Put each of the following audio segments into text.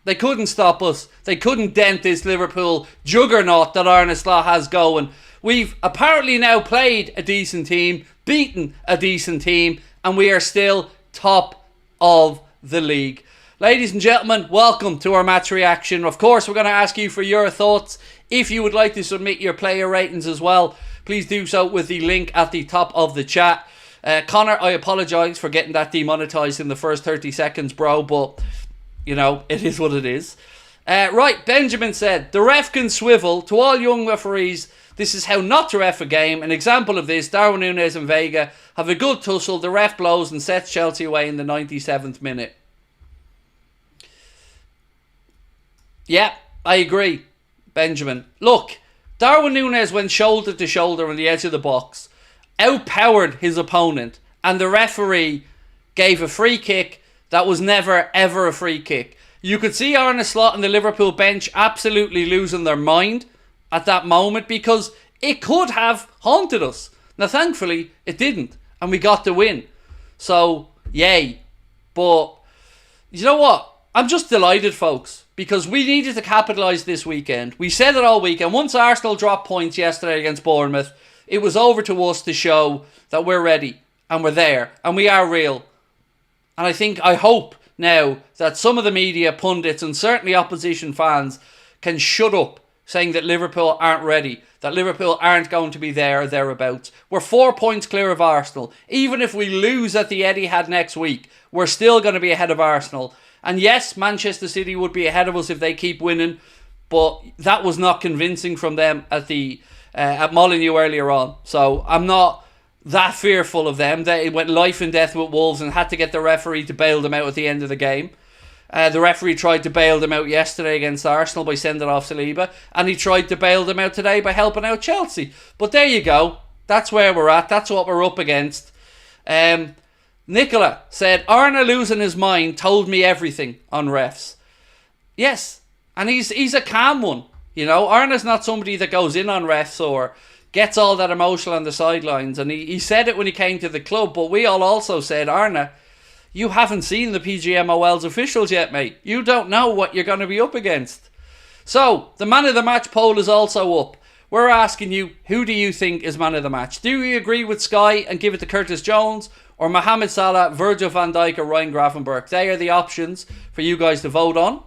They couldn't stop us. They couldn't dent this Liverpool juggernaut that Arne Slot has going. We've apparently now played a decent team, beaten a decent team, and we are still top of the league. Ladies and gentlemen, welcome to our match reaction. Of course, we're going to ask you for your thoughts. If you would like to submit your player ratings as well, please do so with the link at the top of the chat. Connor, I apologise for getting that demonetised in the first 30 seconds, bro, but, you know, it is what it is. Right, Benjamin said, the ref can swivel. To all young referees, this is how not to ref a game. An example of this, Darwin Núñez and Vega have a good tussle. The ref blows and sets Chelsea away in the 97th minute. Yeah, I agree, Benjamin. Look, Darwin Núñez went shoulder to shoulder on the edge of the box, outpowered his opponent, and the referee gave a free kick that was never ever a free kick. You could see Arne Slot and the Liverpool bench absolutely losing their mind at that moment because it could have haunted us. Now thankfully it didn't, and we got the win. So yay. But you know what? I'm just delighted, folks, because we needed to capitalise this weekend. We said it all weekend. Once Arsenal dropped points yesterday against Bournemouth, it was over to us to show that we're ready and we're there and we are real. And I hope now that some of the media, pundits and certainly opposition fans can shut up saying that Liverpool aren't ready, that Liverpool aren't going to be there or thereabouts. We're 4 points clear of Arsenal. Even if we lose at the Etihad next week, we're still going to be ahead of Arsenal. And yes, Manchester City would be ahead of us if they keep winning, but that was not convincing from them at Molineux earlier on. So I'm not that fearful of them. They went life and death with Wolves and had to get the referee to bail them out at the end of the game. The referee tried to bail them out yesterday against Arsenal by sending off Saliba, and he tried to bail them out today by helping out Chelsea. But there you go. That's where we're at. That's what we're up against. Nicola said, Arne losing his mind told me everything on refs. Yes, and he's a calm one. You know, Arne's not somebody that goes in on refs or gets all that emotional on the sidelines. And he said it when he came to the club, but we all also said, Arne, you haven't seen the PGMOL's officials yet, mate. You don't know what you're going to be up against. So, the man of the match poll is also up. We're asking you, who do you think is man of the match? Do you agree with Sky and give it to Curtis Jones, or Mohamed Salah, Virgil van Dijk or Ryan Gravenberch? They are the options for you guys to vote on.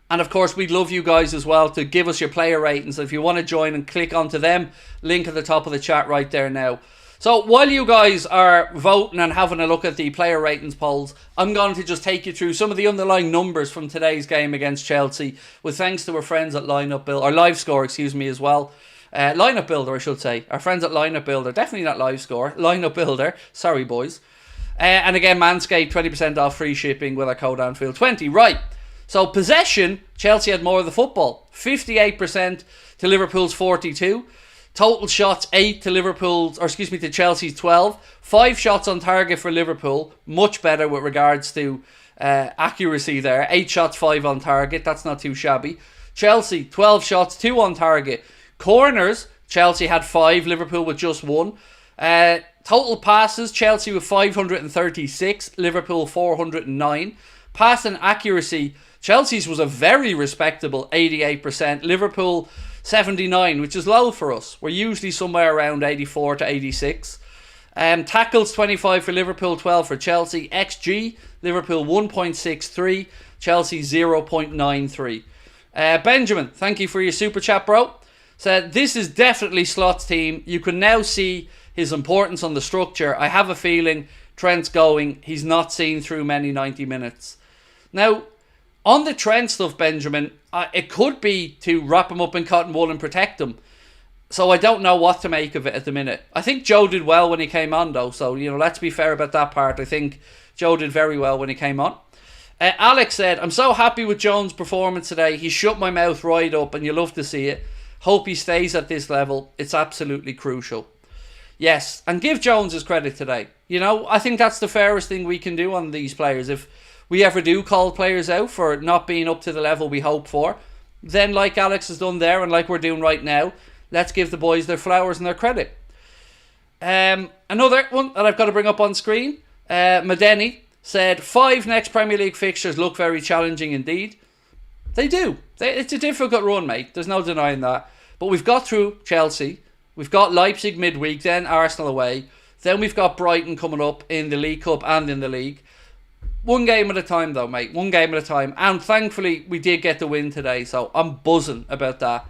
And of course, we'd love you guys as well to give us your player ratings. If you want to join and click onto them, link at the top of the chat right there now. So while you guys are voting and having a look at the player ratings polls, I'm going to just take you through some of the underlying numbers from today's game against Chelsea, with thanks to our friends at Lineup Builder, or Live Score, excuse me, as well. Lineup Builder, I should say. Our friends at Lineup Builder. Definitely not Live Score. Lineup Builder. Sorry, boys. And again, Manscaped, 20% off free shipping with our code Anfield20. Right. So, possession, Chelsea had more of the football. 58% to Liverpool's 42. Total shots, 8 to to Chelsea's 12. 5 shots on target for Liverpool. Much better with regards to accuracy there. 8 shots, 5 on target. That's not too shabby. Chelsea, 12 shots, 2 on target. Corners, Chelsea had 5, Liverpool with just 1. Total passes, Chelsea with 536, Liverpool 409. Passing accuracy, Chelsea's was a very respectable 88%, Liverpool 79, which is low for us. We're usually somewhere around 84 to 86. Tackles, 25 for Liverpool, 12 for Chelsea. XG, Liverpool 1.63, Chelsea 0.93. Benjamin, thank you for your super chat, bro. Said, this is definitely Slot's team. You can now see his importance on the structure. I have a feeling Trent's going. He's not seen through many 90 minutes. Now, on the Trent stuff, Benjamin, it could be to wrap him up in cotton wool and protect him. So I don't know what to make of it at the minute. I think Joe did well when he came on, though. So, you know, let's be fair about that part. I think Joe did very well when he came on. Alex said, I'm so happy with Jones' performance today. He shut my mouth right up and you love to see it. Hope he stays at this level. It's absolutely crucial. Yes, and give Jones his credit today. You know, I think that's the fairest thing we can do on these players. If we ever do call players out for not being up to the level we hope for, then like Alex has done there and like we're doing right now, let's give the boys their flowers and their credit. Another one that I've got to bring up on screen, Madeni said 5 next Premier League fixtures look very challenging indeed. They do. It's a difficult run, mate. There's no denying that. But we've got through Chelsea. We've got Leipzig midweek, then Arsenal away. Then we've got Brighton coming up in the League Cup and in the league. One game at a time though, mate. One game at a time. And thankfully, we did get the win today. So I'm buzzing about that.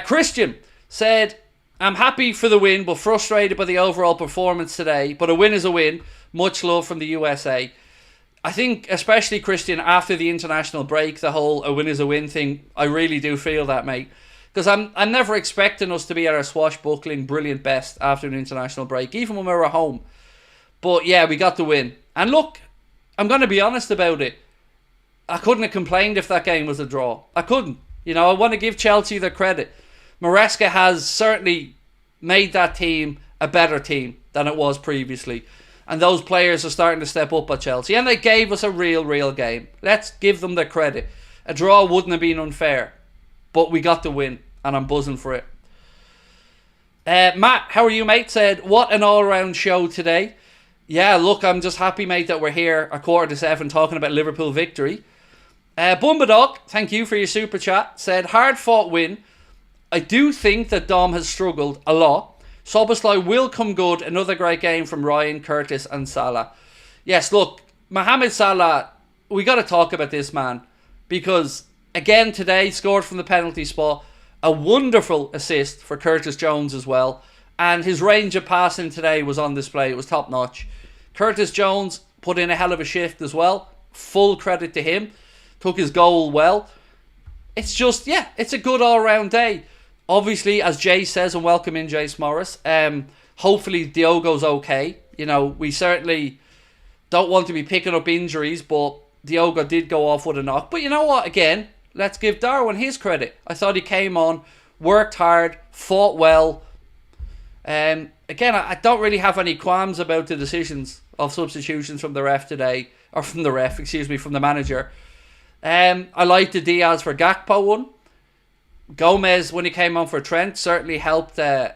Christian said, I'm happy for the win, but frustrated by the overall performance today. But a win is a win. Much love from the USA. I think, especially Christian, after the international break, the whole a win is a win thing, I really do feel that, mate. Because I'm never expecting us to be at our swashbuckling, brilliant best after an international break, even when we were at home. But yeah, we got the win. And look, I'm going to be honest about it. I couldn't have complained if that game was a draw. I couldn't. You know, I want to give Chelsea their credit. Maresca has certainly made that team a better team than it was previously. And those players are starting to step up at Chelsea. And they gave us a real game. Let's give them their credit. A draw wouldn't have been unfair. But we got the win. And I'm buzzing for it. Matt, how are you, mate? Said, what an all-round show today. Yeah, look, I'm just happy, mate, that we're here 7:15 talking about Liverpool victory. Bumbadog, thank you for your super chat. Said, hard-fought win. I do think that Dom has struggled a lot. Soboslai will come good. Another great game from Ryan, Curtis and Salah. Yes, look, Mohamed Salah, we got to talk about this, man. Because, again, today, scored from the penalty spot. A wonderful assist for Curtis Jones as well. And his range of passing today was on display. It was top notch. Curtis Jones put in a hell of a shift as well. Full credit to him. Took his goal well. It's just, yeah, it's a good all-round day. Obviously, as Jay says, and welcome in Jace Morris, hopefully Diogo's okay. You know, we certainly don't want to be picking up injuries, but Diogo did go off with a knock. But you know what, again, let's give Darwin his credit. I thought he came on, worked hard, fought well. Again, I don't really have any qualms about the decisions of substitutions from the ref today, or from the manager. I liked the Diaz for Gakpo one. Gomez, when he came on for Trent, certainly helped see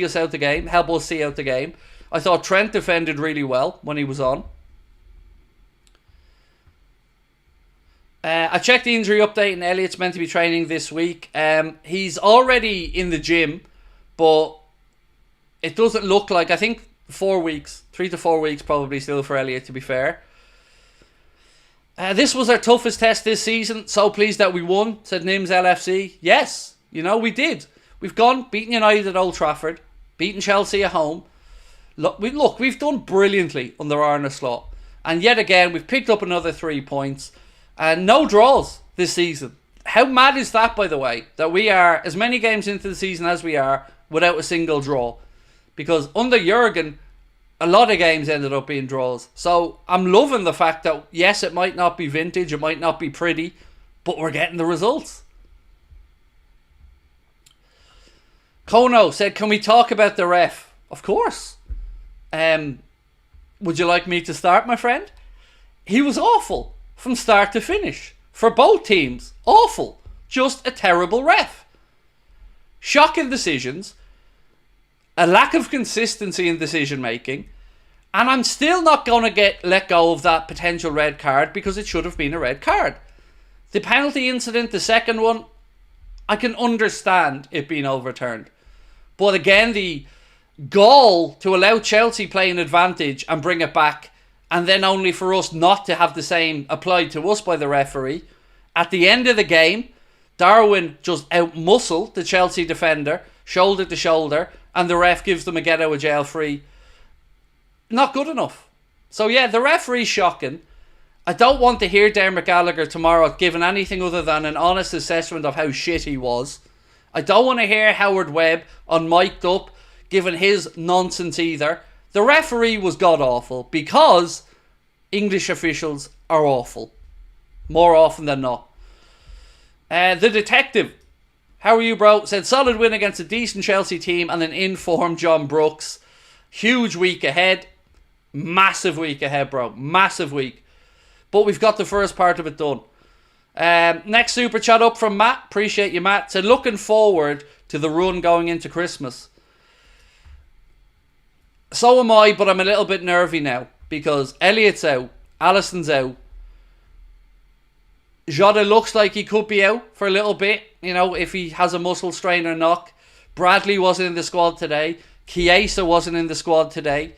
us out the game. Help us see out the game. I thought Trent defended really well when he was on. I checked the injury update and Elliott's meant to be training this week. He's already in the gym, but it doesn't look like, I think 4 weeks, 3 to 4 weeks probably still for Elliott, to be fair. This was our toughest test this season. So pleased that we won, said Nims LFC. Yes, you know, we did. We've gone, beaten United at Old Trafford, beaten Chelsea at home. Look, we've done brilliantly under Arne Slot. And yet again, we've picked up another 3 points. And no draws this season. How mad is that, by the way? That we are as many games into the season as we are without a single draw. Because under Jurgen, a lot of games ended up being draws. So I'm loving the fact that, yes, it might not be vintage, it might not be pretty, but we're getting the results. Kono said, can we talk about the ref? Of course. Would you like me to start, my friend? He was awful from start to finish. For both teams. Awful. Just a terrible ref. Shocking decisions. A lack of consistency in decision making. And I'm still not going to let go of that potential red card because it should have been a red card. The penalty incident, the second one, I can understand it being overturned. But again, the gall to allow Chelsea play an advantage and bring it back, and then only for us not to have the same applied to us by the referee. At the end of the game, Darwin just out-muscled the Chelsea defender, shoulder to shoulder, and the ref gives them a get out of jail free. Not good enough. So yeah, the referee's shocking. I don't want to hear Dermot Gallagher tomorrow giving anything other than an honest assessment of how shit he was. I don't want to hear Howard Webb unmiked up giving his nonsense either. The referee was god-awful because English officials are awful. More often than not. The detective, how are you, bro? Said solid win against a decent Chelsea team and an informed John Brooks. Huge week ahead. Massive week ahead, bro. Massive week. But we've got the first part of it done. Next super chat up from Matt. Appreciate you, Matt. Said looking forward to the run going into Christmas. So am I, but I'm a little bit nervy now. because Elliott's out, Alisson's out, Jota looks like he could be out for a little bit, you know, if he has a muscle strain or knock. Bradley wasn't in the squad today. Chiesa wasn't in the squad today.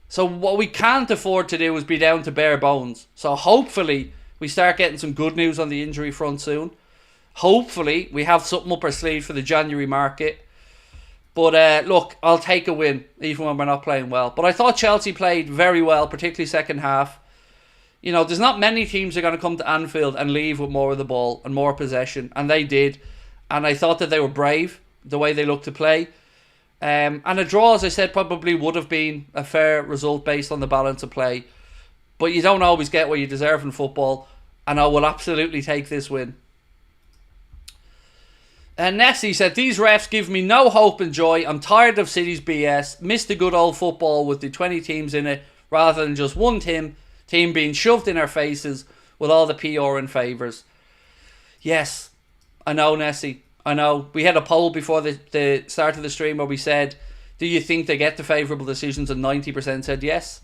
So what we can't afford to do is be down to bare bones. So hopefully we start getting some good news on the injury front soon. Hopefully we have something up our sleeve for the January market. But look, I'll take a win even when we're not playing well. But I thought Chelsea played very well, particularly second half. You know, there's not many teams that are going to come to Anfield and leave with more of the ball and more possession. And they did. And I thought that they were brave, the way they looked to play. And a draw, as I said, probably would have been a fair result based on the balance of play. But you don't always get what you deserve in football. And I will absolutely take this win. And Nessie said, these refs give me no hope and joy. I'm tired of City's BS. Miss the good old football with the 20 teams in it rather than just one team being shoved in our faces with all the PR and favours. Yes, I know, Nessie. I know. We had a poll before the start of the stream where we said, do you think they get the favourable decisions? And 90% said yes.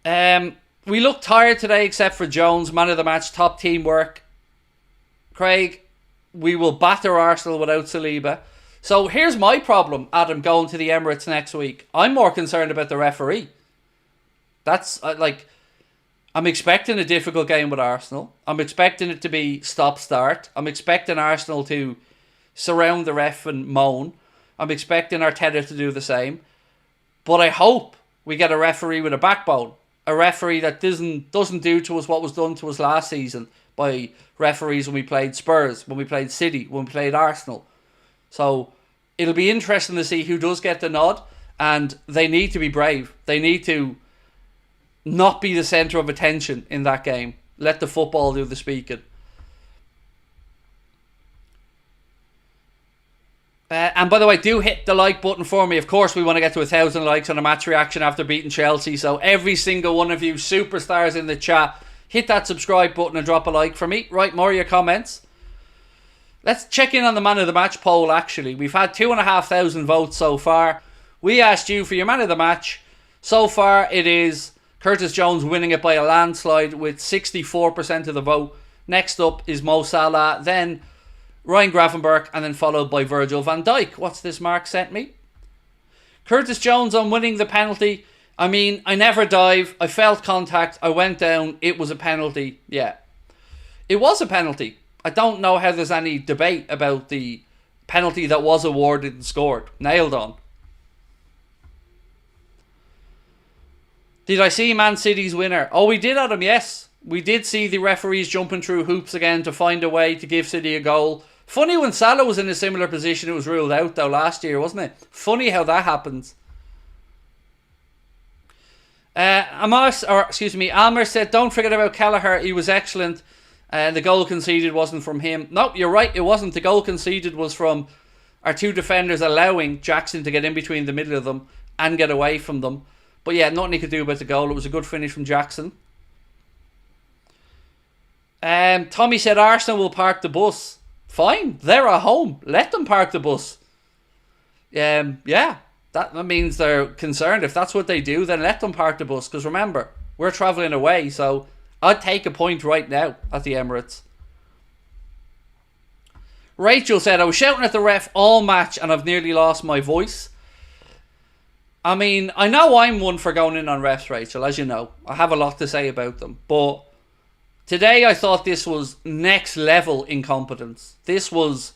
We looked tired today except for Jones, man of the match, top teamwork. Craig, we will batter Arsenal without Saliba. So here's my problem, Adam, going to the Emirates next week. I'm more concerned about the referee. That's I'm expecting a difficult game with Arsenal. I'm expecting it to be stop-start. I'm expecting Arsenal to surround the ref and moan. I'm expecting Arteta to do the same. But I hope we get a referee with a backbone. A referee that doesn't do to us what was done to us last season by referees when we played Spurs, when we played City, when we played Arsenal. So it'll be interesting to see who does get the nod. And they need to be brave. They need to not be the centre of attention in that game. Let the football do the speaking. And by the way, do hit the like button for me. Of course, we want to get to 1,000 likes on a match reaction after beating Chelsea. So every single one of you superstars in the chat, hit that subscribe button and drop a like for me. Write more of your comments. Let's check in on the man of the match poll, actually. We've had 2,500 votes so far. We asked you for your man of the match. So far, it is Curtis Jones winning it by a landslide with 64% of the vote. Next up is Mo Salah, then Ryan Gravenberch, and then followed by Virgil van Dijk. What's this Mark sent me? Curtis Jones on winning the penalty. I mean, I never dive. I felt contact. I went down. It was a penalty. Yeah. It was a penalty. I don't know how there's any debate about the penalty that was awarded and scored. Nailed on. Did I see Man City's winner? Oh, we did, Adam, yes. We did see the referees jumping through hoops again to find a way to give City a goal. Funny when Salah was in a similar position, it was ruled out though last year, wasn't it? Funny how that happens. Almer said, don't forget about Kelleher. He was excellent. The goal conceded wasn't from him. No, you're right, it wasn't. The goal conceded was from our two defenders allowing Jackson to get in between the middle of them and get away from them. But yeah, nothing he could do about the goal. It was a good finish from Jackson. Tommy said Arsenal will park the bus. Fine, they're at home. Let them park the bus. Yeah, that means they're concerned. If that's what they do, then let them park the bus. Because remember, we're travelling away. So I'd take a point right now at the Emirates. Rachel said, I was shouting at the ref all match and I've nearly lost my voice. I mean, I know I'm one for going in on refs, Rachel, as you know. I have a lot to say about them. But today I thought this was next level incompetence. This was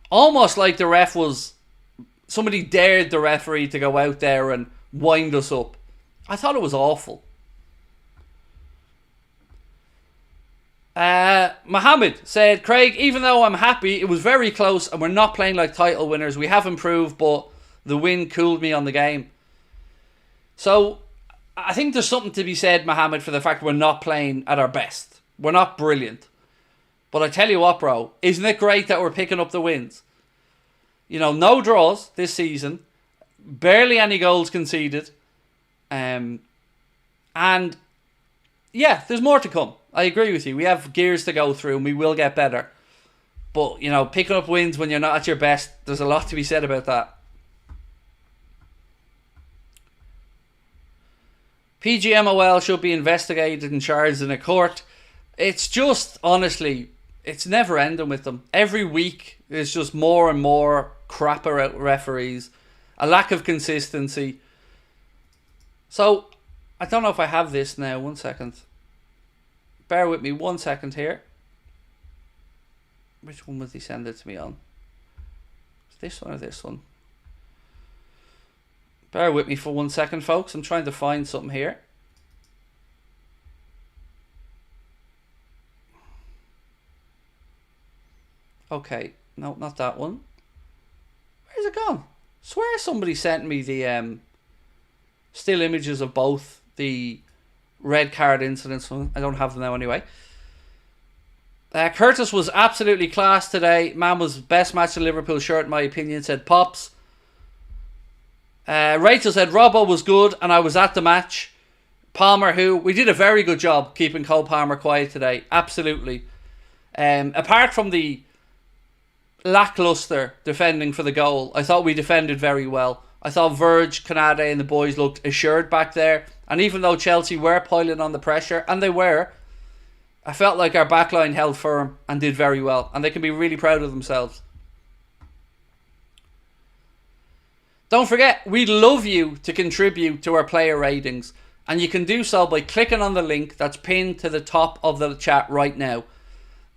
almost like the ref was... Somebody dared the referee to go out there and wind us up. I thought it was awful. Mohammed said, Craig, even though I'm happy, it was very close and we're not playing like title winners. We have improved, but the win cooled me on the game. So, I think there's something to be said, Mohammed, for the fact we're not playing at our best. We're not brilliant. But I tell you what, bro, isn't it great that we're picking up the wins? You know, no draws this season. Barely any goals conceded. And, yeah, there's more to come. I agree with you. We have gears to go through and we will get better. But, you know, picking up wins when you're not at your best, there's a lot to be said about that. PGMOL should be investigated and charged in a court. It's just, honestly, it's never ending with them. Every week, there's just more and more crapper out referees. A lack of consistency. So, I don't know if I have this now. 1 second. Bear with me 1 second here. Which one was he send it to me on? This one or this one? Bear with me for 1 second, folks. I'm trying to find something here. Okay. No, not that one. Where's it gone? Swear somebody sent me the still images of both the red card incidents. I don't have them now anyway. Curtis was absolutely class today. Man was best match of Liverpool shirt in my opinion, said Pops. Rachel said Robbo was good and I was at the match. Palmer, we did a very good job keeping Cole Palmer quiet today. Absolutely. Apart from the lackluster defending for the goal, I thought we defended very well. I thought Verge, Canade and the boys looked assured back there. And even though Chelsea were piling on the pressure, and they were, I felt like our backline held firm and did very well. And they can be really proud of themselves. Don't forget, we'd love you to contribute to our player ratings. And you can do so by clicking on the link that's pinned to the top of the chat right now.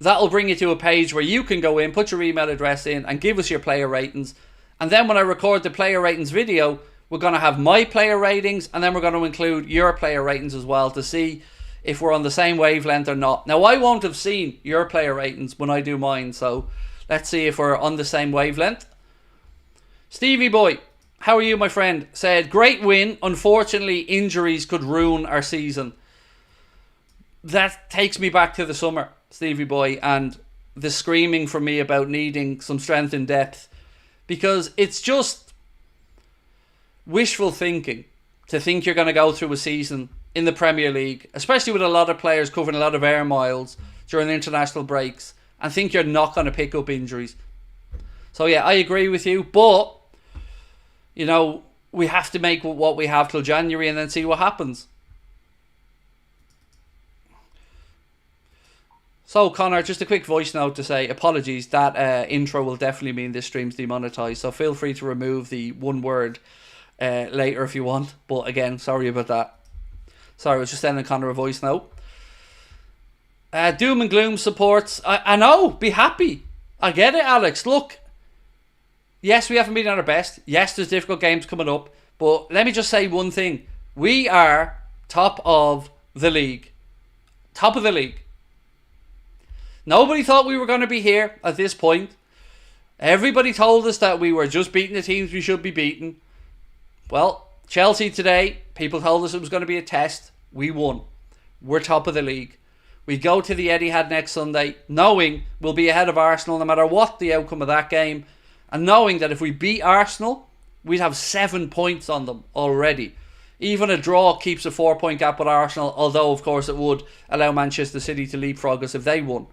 That'll bring you to a page where you can go in, put your email address in and give us your player ratings. And then when I record the player ratings video, we're going to have my player ratings and then we're going to include your player ratings as well to see if we're on the same wavelength or not. Now, I won't have seen your player ratings when I do mine, so let's see if we're on the same wavelength. Stevie Boy, how are you, my friend? Said, great win. Unfortunately, injuries could ruin our season. That takes me back to the summer, Stevie Boy, and the screaming from me about needing some strength in depth. Because it's just wishful thinking to think you're going to go through a season in the Premier League, especially with a lot of players covering a lot of air miles during the international breaks, and think you're not going to pick up injuries. So yeah, I agree with you, but you know, we have to make what we have till January and then see what happens. So Connor, just a quick voice note to say apologies, that intro will definitely mean this stream's demonetized, so feel free to remove the one word later if you want, but again, sorry about that. Sorry, I was just sending Connor a voice note. Doom and gloom supports. I know, be happy. I get it, Alex. Look, yes, we haven't been at our best. Yes, there's difficult games coming up. But let me just say one thing. We are top of the league. Top of the league. Nobody thought we were going to be here at this point. Everybody told us that we were just beating the teams we should be beating. Well, Chelsea today, people told us it was going to be a test. We won. We're top of the league. We go to the Etihad next Sunday knowing we'll be ahead of Arsenal no matter what the outcome of that game. And knowing that if we beat Arsenal, we'd have 7 points on them already. Even a draw keeps a 4-point gap with Arsenal, although of course it would allow Manchester City to leapfrog us if they won.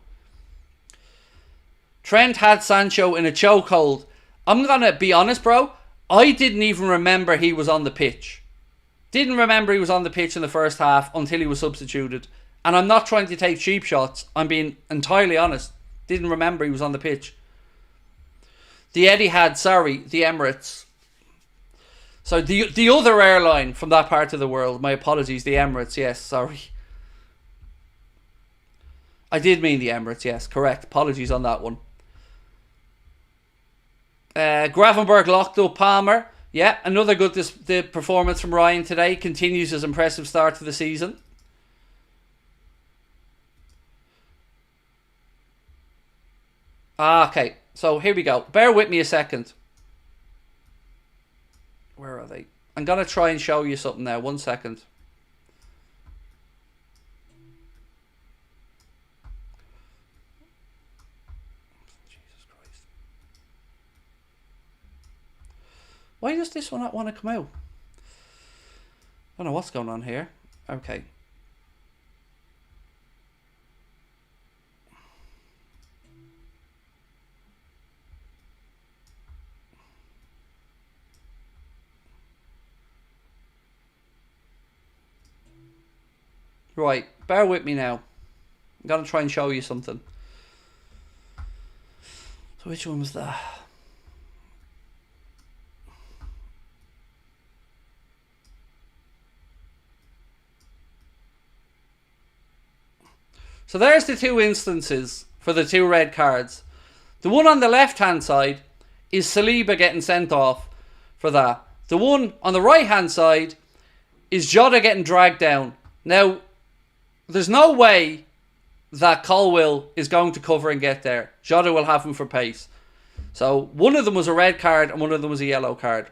Trent had Sancho in a chokehold. I'm going to be honest, bro. I didn't even remember he was on the pitch. Didn't remember he was on the pitch in the first half until he was substituted. And I'm not trying to take cheap shots. I'm being entirely honest. Didn't remember he was on the pitch. The Etihad, the Emirates. So the other airline from that part of the world. My apologies, the Emirates, yes, sorry. I did mean the Emirates, yes, correct. Apologies on that one. Gravenberg locked up Palmer. Yeah, another good the performance from Ryan today. Continues his impressive start to the season. Okay, so here we go. Bear with me a second. Where are they? I'm going to try and show you something now. 1 second. Jesus Christ. Why does this one not want to come out? I don't know what's going on here. Okay. Right, bear with me now. I'm going to try and show you something. So which one was that? So there's the two instances for the two red cards. The one on the left-hand side is Saliba getting sent off for that. The one on the right-hand side is Jota getting dragged down. Now, there's no way that Colwill is going to cover and get there. Jota will have him for pace. So one of them was a red card and one of them was a yellow card.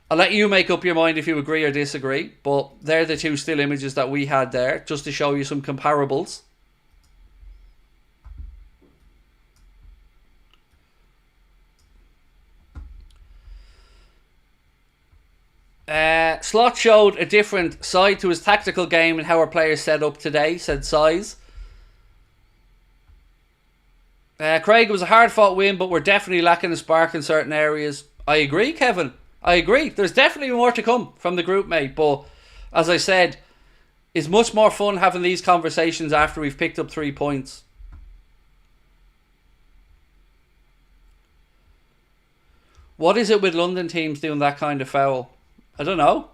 I'll let you make up your mind if you agree or disagree, but they're the two still images that we had there, just to show you some comparables. Slot showed a different side to his tactical game and how our players set up today, said Size. Craig, it was a hard-fought win, but we're definitely lacking a spark in certain areas. I agree, Kevin. I agree. There's definitely more to come from the group, mate. But, as I said, it's much more fun having these conversations after we've picked up 3 points. What is it with London teams doing that kind of foul? I don't know.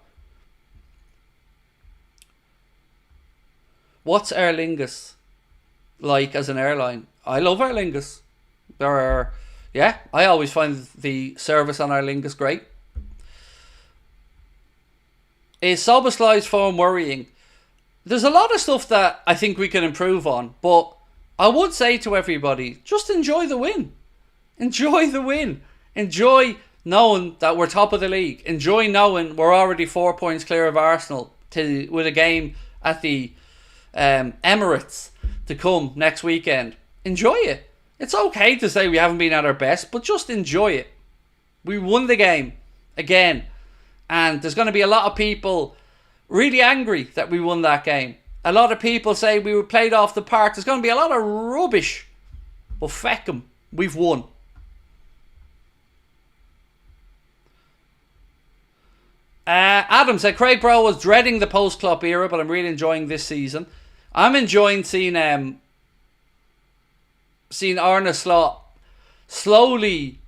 What's Aer Lingus like as an airline? I love Aer Lingus. I always find the service on Aer Lingus great. Is Szoboszlai's form worrying? There's a lot of stuff that I think we can improve on, but I would say to everybody, just enjoy the win. Enjoy the win. Enjoy knowing that we're top of the league. Enjoy knowing we're already 4 points clear of Arsenal with a game at the Emirates to come next weekend. Enjoy it. It's okay to say we haven't been at our best, but just enjoy it. We won the game again, and there's going to be a lot of people really angry that we won that game. A lot of people say we were played off the park. There's going to be a lot of rubbish, but feck 'em, we've won. Adam said Craig Bro was dreading the post-Klopp era, but I'm really enjoying this season. I'm enjoying seeing Arne Slot slowly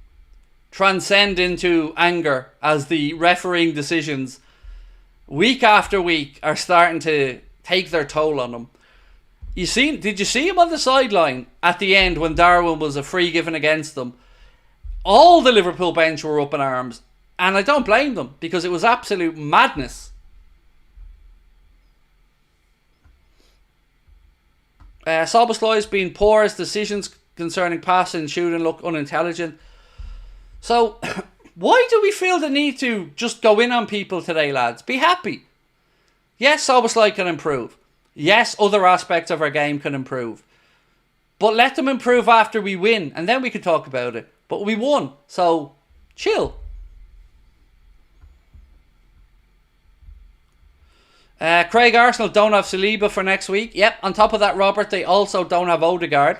transcend into anger as the refereeing decisions week after week are starting to take their toll on him. Did you see him on the sideline at the end when Darwin was a free given against them? All the Liverpool bench were up in arms. And I don't blame them, because it was absolute madness. Szoboszlai's been poor. His decisions concerning passing and shooting look unintelligent. So, why do we feel the need to just go in on people today, lads? Be happy. Yes, Szoboszlai can improve. Yes, other aspects of our game can improve. But let them improve after we win, and then we can talk about it. But we won, so chill. Craig, Arsenal don't have Saliba for next week. Yep, on top of that, Robert, they also don't have Odegaard.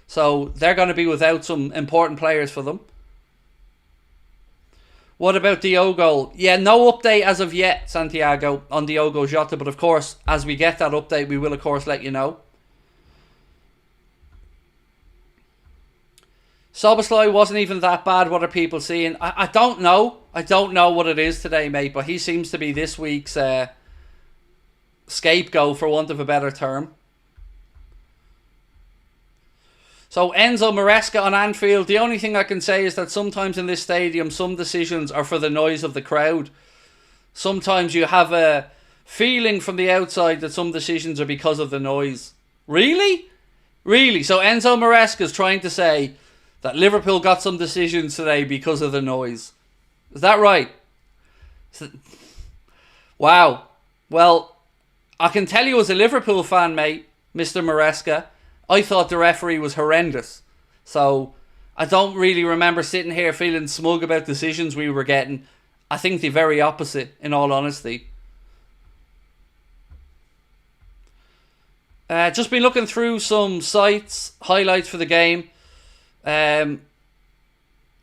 So they're going to be without some important players for them. What about Diogo? Yeah, no update as of yet, Santiago, on Diogo Jota. But of course, as we get that update, we will of course let you know. Szoboszlai wasn't even that bad. What are people seeing? I don't know. I don't know what it is today, mate. But he seems to be this week's scapegoat, for want of a better term. So Enzo Maresca on Anfield. The only thing I can say is that sometimes in this stadium, some decisions are for the noise of the crowd. Sometimes you have a feeling from the outside that some decisions are because of the noise. Really? Really? So Enzo Maresca is trying to say that Liverpool got some decisions today because of the noise. Is that right? Wow. Well, I can tell you as a Liverpool fan, mate, Mr. Maresca, I thought the referee was horrendous. So I don't really remember sitting here feeling smug about decisions we were getting. I think the very opposite, in all honesty. Just been looking through some sites, highlights for the game.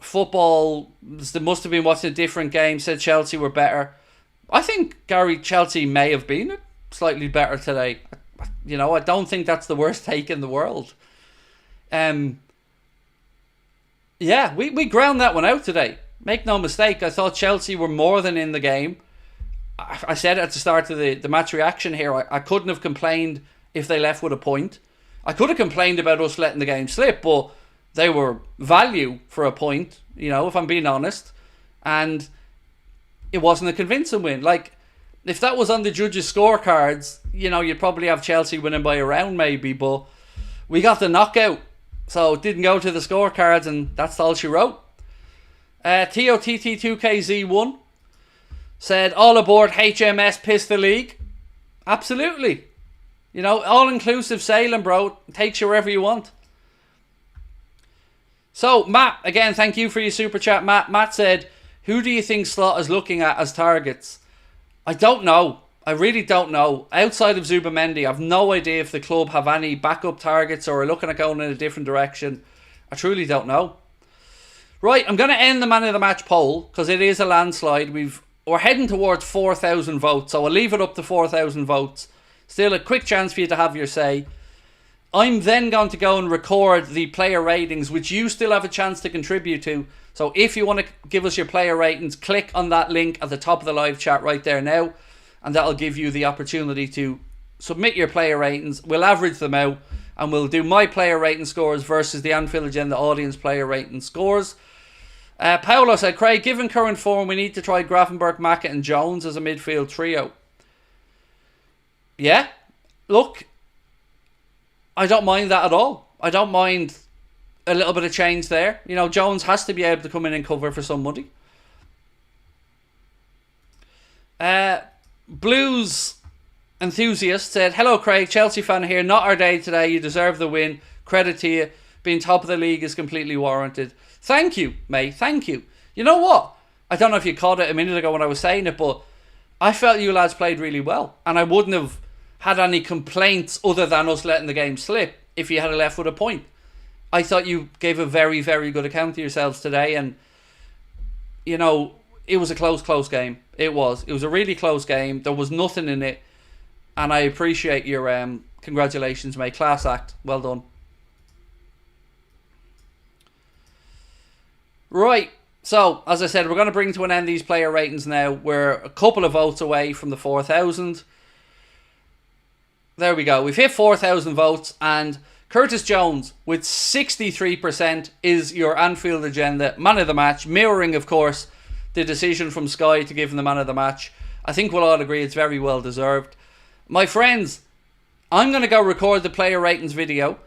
Football, they must have been watching a different game, said Chelsea were better. I think, Gary, Chelsea may have been it. slightly better today. You know, I don't think that's the worst take in the world. Yeah, we ground that one out today. Make no mistake, I thought Chelsea were more than in the game. I said at the start of the match reaction here, I couldn't have complained if they left with a point. I could have complained about us letting the game slip, but they were value for a point, you know, if I'm being honest. And it wasn't a convincing win. Like, if that was on the judges' scorecards, you know, you'd probably have Chelsea winning by a round maybe, but we got the knockout. So it didn't go to the scorecards, and that's all she wrote. TOTT2KZ1 said, all aboard HMS Piss the League. Absolutely. You know, all-inclusive sailing, bro. Takes you wherever you want. So, Matt, again, thank you for your super chat, Matt. Matt said, who do you think Slot is looking at as targets? I don't know. I really don't know. Outside of Zubimendi, I've no idea if the club have any backup targets or are looking at going in a different direction. I truly don't know. Right, I'm going to end the man of the match poll because it is a landslide. We're heading towards 4,000 votes, so I'll leave it up to 4,000 votes. Still a quick chance for you to have your say. I'm then going to go and record the player ratings, which you still have a chance to contribute to. So if you want to give us your player ratings, click on that link at the top of the live chat right there now, and that'll give you the opportunity to submit your player ratings. We'll average them out, and we'll do my player rating scores versus the Anfield Agenda audience player rating scores. Paolo said, Craig, given current form, we need to try Gravenberch, Mackett and Jones as a midfield trio. Yeah, look, I don't mind that at all. I don't mind a little bit of change there. You know, Jones has to be able to come in and cover for somebody. Blues enthusiast said, hello Craig, Chelsea fan here. Not our day today. You deserve the win. Credit to you. Being top of the league is completely warranted. Thank you, mate. Thank you. You know what? I don't know if you caught it a minute ago when I was saying it, but I felt you lads played really well. And I wouldn't have had any complaints other than us letting the game slip if you had left with a point. I thought you gave a very, very good account of yourselves today. And, you know, it was a close game. It was. It was a really close game. There was nothing in it. And I appreciate your congratulations, mate. Class act. Well done. Right, so as I said, we're going to bring to an end these player ratings now. We're a couple of votes away from the 4,000. There we go. We've hit 4,000 votes, and Curtis Jones with 63% is your Anfield Agenda man of the match, mirroring, of course, the decision from Sky to give him the man of the match. I think we'll all agree it's very well deserved. My friends, I'm going to go record the player ratings video.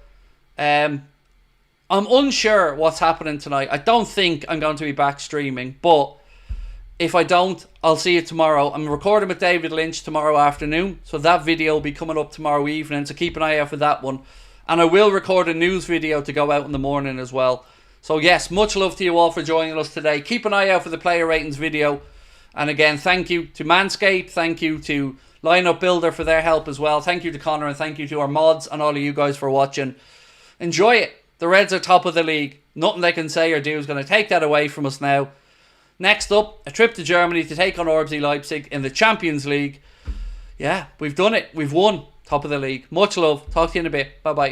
I'm unsure what's happening tonight. I don't think I'm going to be back streaming, but if I don't, I'll see you tomorrow. I'm recording with David Lynch tomorrow afternoon, so that video will be coming up tomorrow evening, so keep an eye out for that one. And I will record a news video to go out in the morning as well. So yes, much love to you all for joining us today. Keep an eye out for the player ratings video. And again, thank you to Manscaped, thank you to Lineup Builder for their help as well. Thank you to Connor, and thank you to our mods and all of you guys for watching. Enjoy it. The Reds are top of the league. Nothing they can say or do is going to take that away from us now. Next up, a trip to Germany to take on RB Leipzig in the Champions League. Yeah, we've done it. We've won top of the league. Much love. Talk to you in a bit. Bye-bye.